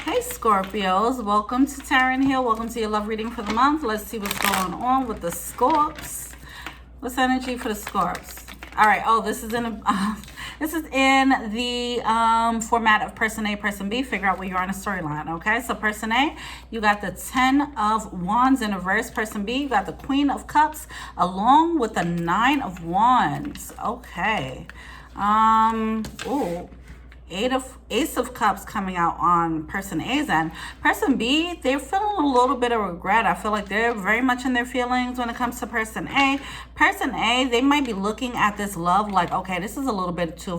Hey Scorpios, welcome to Taryn here. Welcome to your love reading for the month. Let's see what's going on with the Scorps. What's energy for the Scorps? All right. Oh, this is in the format of person A, person B. Figure out where you're on a storyline. Okay. So person A, you got the 10 of Wands in reverse. Person B, you got the Queen of Cups along with the 9 of Wands. Okay. Ooh. Ace of Cups coming out on person A's end. Person B, they're feeling a little bit of regret. I feel like they're very much in their feelings when it comes to person A. Person A, they might be looking at this love like, okay, this is a little bit too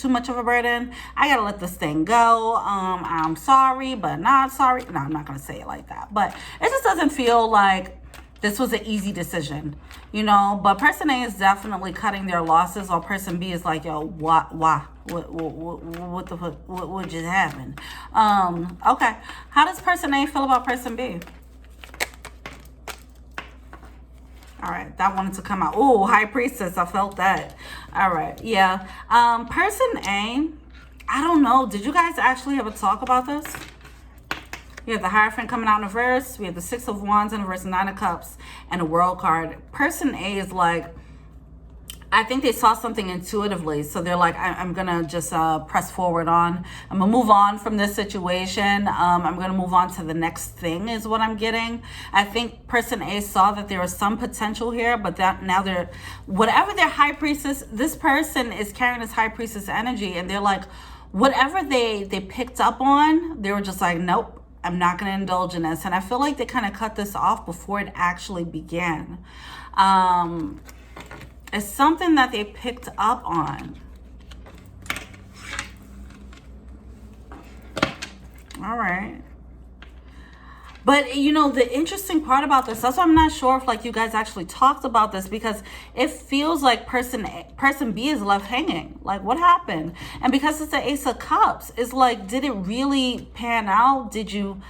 much of a burden. I gotta let this thing go. I'm sorry, but not sorry. No, I'm not gonna say it like that. But it just doesn't feel like this was an easy decision, you know. But person A is definitely cutting their losses, while person B is like, yo, why? What the fuck? What just happened? Okay. How does person A feel about person B? All right, that wanted to come out. Oh, High Priestess, I felt that. All right, yeah. Person A, I don't know. Did you guys actually have a talk about this? We have the Hierophant coming out in reverse. We have the 6 of Wands in reverse, 9 of Cups, and a World card. Person A is like, I think they saw something intuitively. So they're like, I'm going to just press forward on. I'm going to move on from this situation. I'm going to move on to the next thing is what I'm getting. I think person A saw that there was some potential here, but that now they're, whatever their High Priestess, this person is carrying this High Priestess energy. And they're like, whatever they picked up on, they were just like, nope. I'm not going to indulge in this. And I feel like they kind of cut this off before it actually began. It's something that they picked up on. All right. But, you know, the interesting part about this, that's why I'm not sure if, like, you guys actually talked about this, because it feels like person B is left hanging. Like, what happened? And because it's the Ace of Cups, it's like, did it really pan out? Did you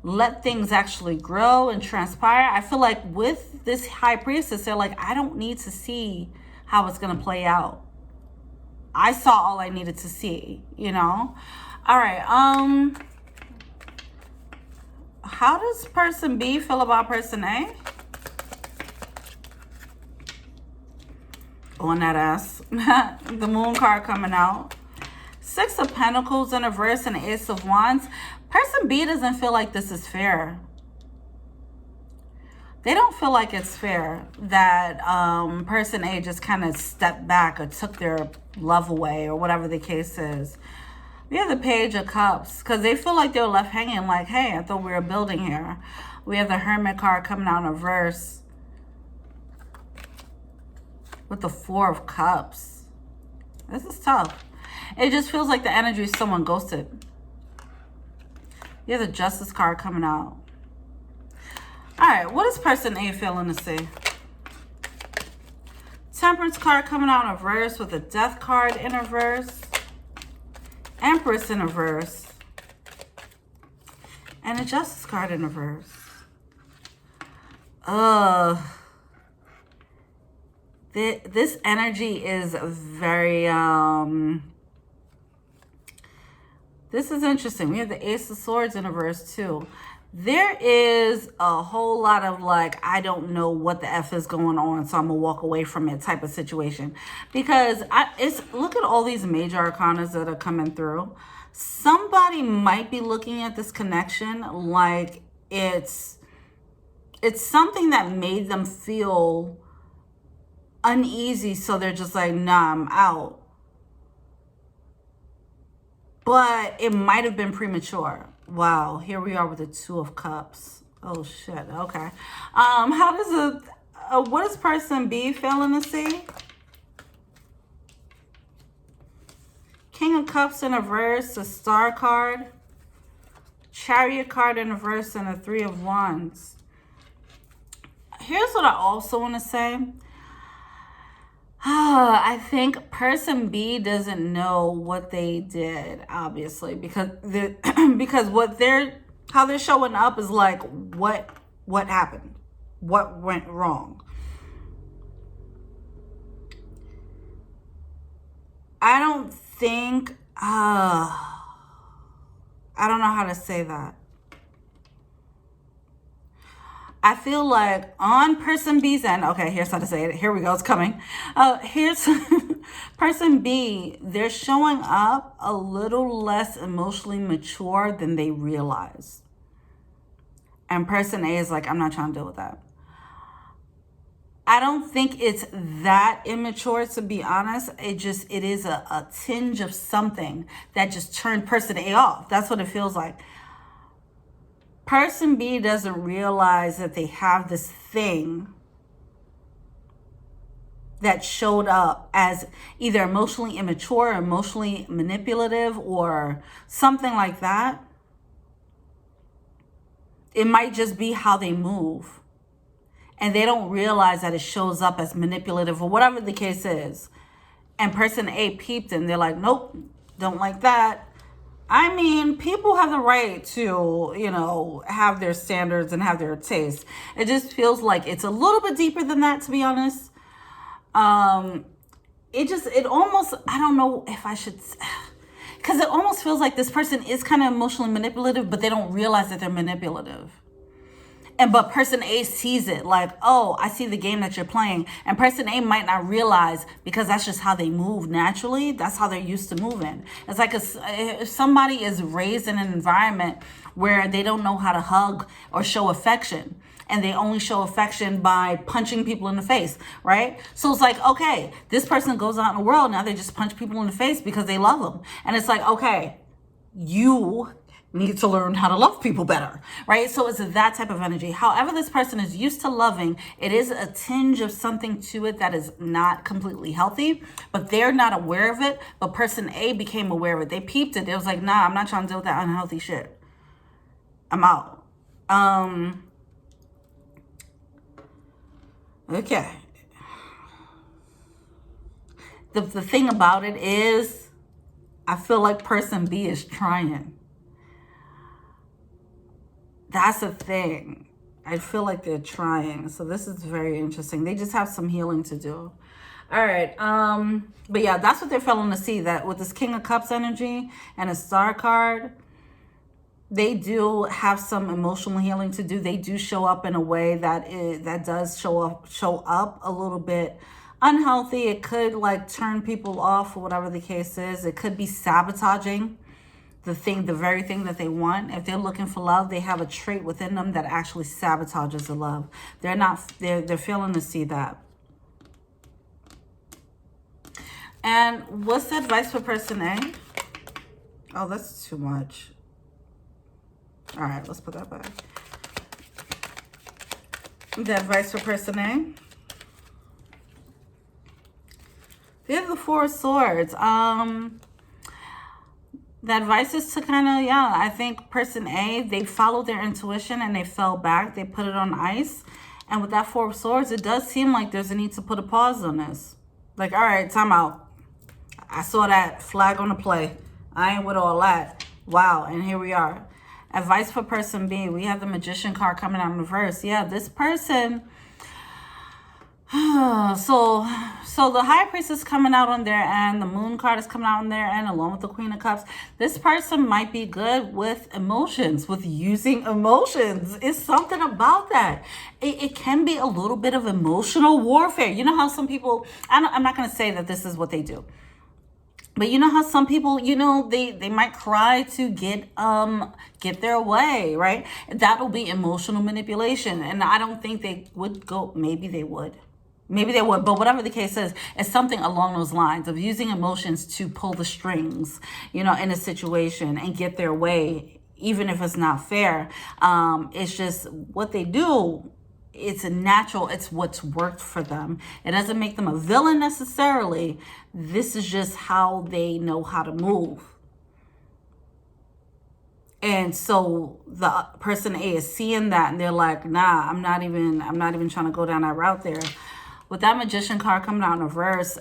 let things actually grow and transpire? I feel like with this High Priestess, they're like, I don't need to see how it's going to play out. I saw all I needed to see, you know? All right, how does person B feel about person A? On that ass. The Moon card coming out. 6 of Pentacles in reverse and Ace of Wands. Person B doesn't feel like this is fair. They don't feel like it's fair that person A just kind of stepped back or took their love away or whatever the case is. We have the Page of Cups because they feel like they were left hanging like, hey, I thought we were building here. We have the Hermit card coming out in reverse with the 4 of Cups. This is tough. It just feels like the energy is someone ghosted. You have the Justice card coming out. All right, what is person A feeling to see? Temperance card coming out in reverse with the Death card in reverse. Empress in reverse. And a Justice card in reverse. This energy is very, this is interesting. We have the Ace of Swords in reverse too. There is a whole lot of like, I don't know what the F is going on, so I'm going to walk away from it type of situation. Because look at all these major arcanas that are coming through. Somebody might be looking at this connection like it's something that made them feel uneasy, so they're just like, nah, I'm out. But it might have been premature. Wow, here we are with the 2 of Cups. Oh shit. Okay. How does what is person B feeling to see? King of Cups in reverse, the Star card, Chariot card in reverse, and the 3 of Wands. Here's what I also want to say. I think person B doesn't know what they did, obviously, because because how they're showing up is like, what happened? What went wrong? I don't think I don't know how to say that. I feel like on person B's end, okay, here's how to say it. Here we go, it's coming. Here's person B, they're showing up a little less emotionally mature than they realize. And person A is like, I'm not trying to deal with that. I don't think it's that immature, to be honest. It is a tinge of something that just turned person A off. That's what it feels like. Person B doesn't realize that they have this thing that showed up as either emotionally immature, or emotionally manipulative, or something like that. It might just be how they move. And they don't realize that it shows up as manipulative or whatever the case is. And person A peeped and they're like, nope, don't like that. I mean, people have the right to, you know, have their standards and have their taste. It just feels like it's a little bit deeper than that, to be honest. It almost, I don't know if I should, because it almost feels like this person is kind of emotionally manipulative, but they don't realize that they're manipulative. But person A sees it like, oh, I see the game that you're playing. And person A might not realize, because that's just how they move naturally. That's how they're used to moving. It's like if somebody is raised in an environment where they don't know how to hug or show affection, and they only show affection by punching people in the face, right? So it's like, okay, this person goes out in the world, now they just punch people in the face because they love them. And it's like, okay, you need to learn how to love people better, right? So it's that type of energy. However, this person is used to loving, it is a tinge of something to it that is not completely healthy, but they're not aware of it. But person A became aware of it. They peeped it. It was like, nah, I'm not trying to deal with that unhealthy shit. I'm out. Okay. The thing about it is, I feel like person B is trying. That's the thing. I feel like they're trying. So this is very interesting. They just have some healing to do. All right. But yeah, that's what they're failing to see. That with this King of Cups energy and a Star card, they do have some emotional healing to do. They do show up in a way that does show up a little bit unhealthy. It could like turn people off or whatever the case is. It could be sabotaging the very thing that they want. If they're looking for love, they have a trait within them that actually sabotages the love. They're failing to see that. And what's the advice for person A? Oh, that's too much. All right, let's put that back. The advice for person A. They have the Four of Swords. The advice is to kind of, I think person A, they followed their intuition and they fell back. They put it on ice. And with that Four of Swords, it does seem like there's a need to put a pause on this. Like, all right, time out. I saw that flag on the play. I ain't with all that. Wow, and here we are. Advice for person B. We have the Magician card coming out in reverse. Yeah, this person... So the High Priestess is coming out on their end. The Moon card is coming out on their end, along with the Queen of Cups. This person might be good with emotions, with using emotions. It's something about that. It can be a little bit of emotional warfare. You know how some people... I'm not going to say that this is what they do. But you know how some people, they might cry to get their way, right? That'll be emotional manipulation. And I don't think they would go... Maybe they would. But whatever the case is, it's something along those lines of using emotions to pull the strings, in a situation and get their way, even if it's not fair. It's just what they do. It's natural. It's what's worked for them. It doesn't make them a villain necessarily. This is just how they know how to move. And so the person A is seeing that and they're like, nah, I'm not even trying to go down that route there. With that Magician card coming out in reverse,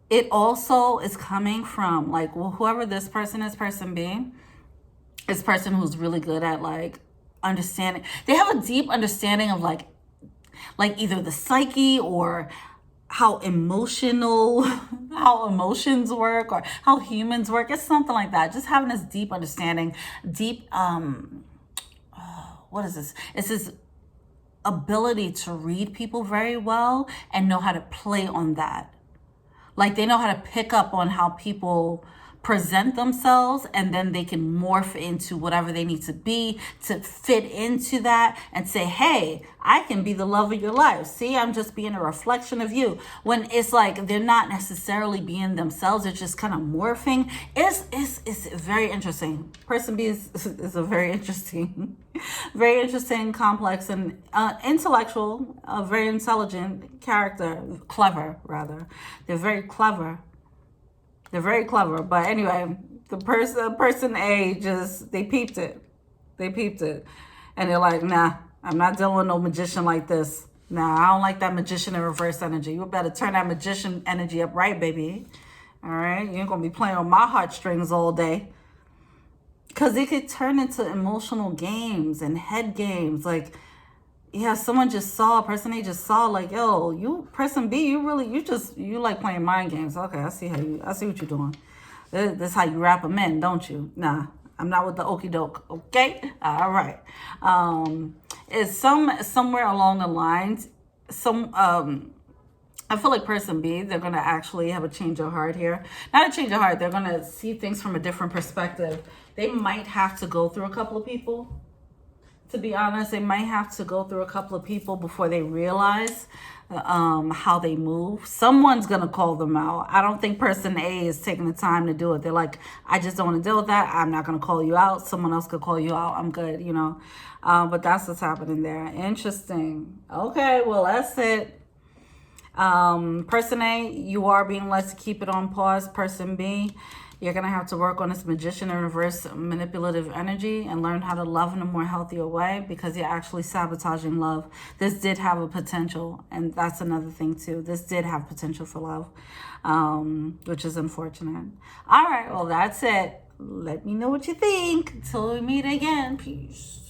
it also is coming from like, well, whoever this person is, person B, is person who's really good at like understanding. They have a deep understanding of like either the psyche or how emotional, how emotions work, or how humans work. It's something like that. Just having this deep understanding, deep, what is this? It's this ability to read people very well and know how to play on that. Like they know how to pick up on how people present themselves, and then they can morph into whatever they need to be to fit into that and say, hey, I can be the love of your life. See, I'm just being a reflection of you. When it's like they're not necessarily being themselves, they're just kind of morphing. It's very interesting. Person B is a very interesting, very interesting, complex, and intellectual, very intelligent character. Clever, rather. They're very clever. They're very clever. But anyway, the person A, just, they peeped it. They peeped it. And they're like, nah, I'm not dealing with no magician like this. Nah, I don't like that magician in reverse energy. You better turn that magician energy up right, baby. All right? You ain't going to be playing on my heartstrings all day. Because it could turn into emotional games and head games. Like, yeah, someone just saw, person A just saw, like, yo, you, person B, you like playing mind games. Okay, I see what you're doing. This is how you wrap them in, don't you? Nah, I'm not with the okie doke. Okay, all right. It's somewhere along the lines, I feel like person B, they're gonna actually have a change of heart here. Not a change of heart. They're gonna see things from a different perspective. They might have to go through a couple of people. To be honest, they might have to go through a couple of people before they realize how they move. Someone's going to call them out. I don't think person A is taking the time to do it. They're like, I just don't want to deal with that. I'm not going to call you out. Someone else could call you out. I'm good, you know. But that's what's happening there. Interesting. Okay, well, that's it. Person A, you are being led to keep it on pause. Person B, you're going to have to work on this magician and reverse manipulative energy and learn how to love in a more healthier way, because you're actually sabotaging love. This did have a potential, and that's another thing too. This did have potential for love, which is unfortunate. All right, well, that's it. Let me know what you think. Till we meet again. Peace.